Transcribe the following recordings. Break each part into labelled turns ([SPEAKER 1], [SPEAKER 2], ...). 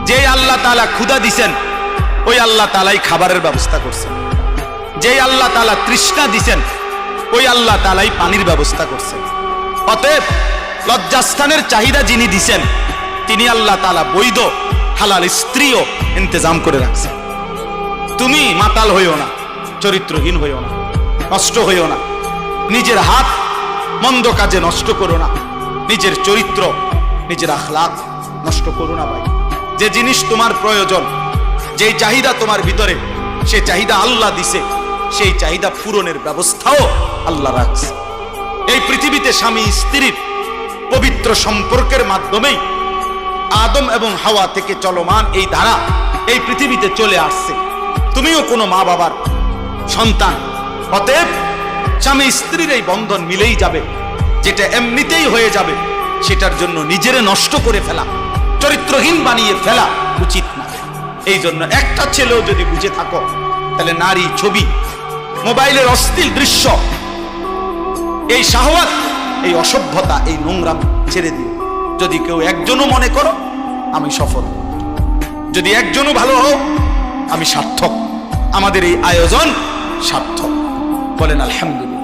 [SPEAKER 1] যে আল্লাহ তাআলা ক্ষুধা দিছেন ওই আল্লাহ তাআলাই খাবারের ব্যবস্থা করছেন, যে আল্লাহ তাআলা তৃষ্ণা দিছেন ওই আল্লাহ তাআলাই পানির ব্যবস্থা করছেন। অতএব লজ্জাস্থানের চাহিদা যিনি দিছেন তিনি আল্লাহ তাআলা বৈধ হালাল স্ত্রীও ইন্তজাম করে রাখছেন। তুমি মাতাল হইও না, চরিত্রহীন হইও না, নষ্ট হইও না, নিজের হাত মন্দ কাজে নষ্ট করো না, নিজের চরিত্র নিজের আখলাক নষ্ট করো না ভাই। যে জিনিস তোমার প্রয়োজন, যেই চাহিদা তোমার ভিতরে, সেই চাহিদা আল্লাহ দিছে, সেই চাহিদা পূরণের ব্যবস্থাও আল্লাহ রাখছে। এই পৃথিবীতে স্বামী স্ত্রীর পবিত্র সম্পর্কের মাধ্যমেই আদম এবং হাওয়া থেকে চলমান এই ধারা এই পৃথিবীতে চলে আসছে। তুমিও কোনো মা বাবার সন্তান, অতএব স্বামী স্ত্রীর এই বন্ধন মিলেই যাবে। যেটা এমনিতেই হয়ে যাবে সেটার জন্য নিজেরে নষ্ট করে ফেলা, চরিত্রহীন বানিয়ে ফেলা উচিত না। এই জন্য একটা ছেলেও যদি বুঝে থাকো তাহলে নারী, ছবি, মোবাইলের অশ্লীল দৃশ্য, এই শাহওয়াত, এই অসভ্যতা, এই নোংরাম ছেড়ে দিও। যদি কেউ একজনও মনে করো আমি সফল, যদি একজনও ভালো হও আমি সার্থক, আমাদের এই আয়োজন সার্থক। বলেন আলহামদুলিল্লাহ।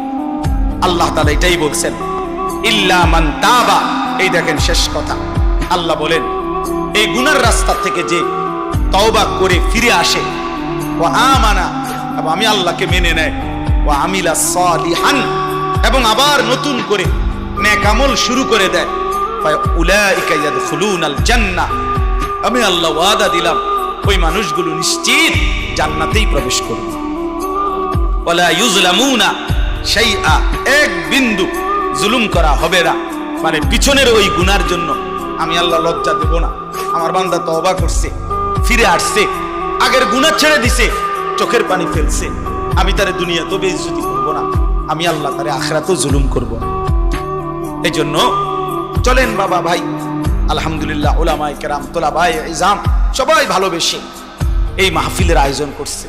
[SPEAKER 1] আল্লাহ তাআলা এটাই বলছেন, ইল্লা মান তাবা। এই দেখেন শেষ কথা, আল্লাহ বলেন এই গুনার রাস্তা থেকে যে তওবা করে ফিরে আসে, ওয়া আমানা, এবং আমি আল্লাহকে মেনে নেয়, ওয়া আমিলা সালিহান, এবং আবার নতুন করে নেক আমল শুরু করে দেয়, ফাউলাইকা ইয়াদখুলুনাল জান্নাহ, আমি আল্লাহ ওয়াদা দিলাম ওই মানুষগুলো নিশ্চিত জান্নাতেই প্রবেশ করবে। ওয়ালা ইউজলামুনা শাইআ, এক বিন্দু জুলুম করা হবে না। মানে পিছনের ওই গুনার জন্য আমি আল্লাহ লজ্জা দেব না। আমার বান্দা তওবা করছে, ফিরে আসছে, আগের গুনাহ ছেড়ে দিছে, চোখের পানি ফেলছে, আমি তারে দুনিয়াতেও বেইজ্জতি করব না, আমি আল্লাহ তারে আখিরাতেও জুলুম করব না। এই জন্য চলেন বাবা ভাই, আলহামদুলিল্লাহ উলামায়ে কেরাম, তোলাবায়ে ইজাম সবাই ভালোবেসে এই মাহফিলের আয়োজন করছে।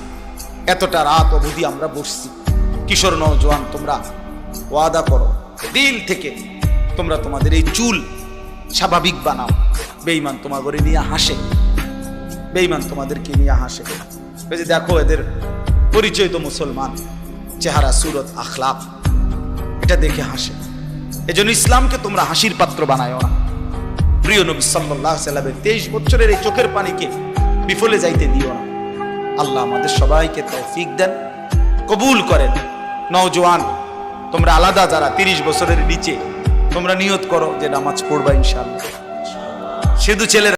[SPEAKER 1] এতটা রাত অবধি আমরা বসছি। কিশোর নওজোয়ান, তোমরা ওয়াদা করো দিল থেকে তোমরা তোমাদের এই চুল স্বাভাবিক বানাও। বেঈমান তোমাদের নিয়ে হাসে, বেঈমান তোমাদেরকে নিয়ে হাসে। এই যে দেখো এদের পরিচয় তো মুসলমান, চেহারা, সুরত, আখলাক, এটা দেখে হাসে। এজন্য ইসলামকে তোমরা হাসির পাত্র বানায়ও না। প্রিয় নবী সাল্লাল্লাহু আলাইহি ওয়াসাল্লামের 23 বছরের এই চোখের পানিকে বিফলে যাইতে দিও না। আল্লাহ আমাদের সবাইকে তৌফিক দেন, কবুল করেন। নওজোয়ান তোমরা আলাদা, যারা 30 বছরের নিচে, তোমরা নিয়ত করো যে নামাজ পড়বা ইনশাআল্লাহ। শুধু ছেলেরা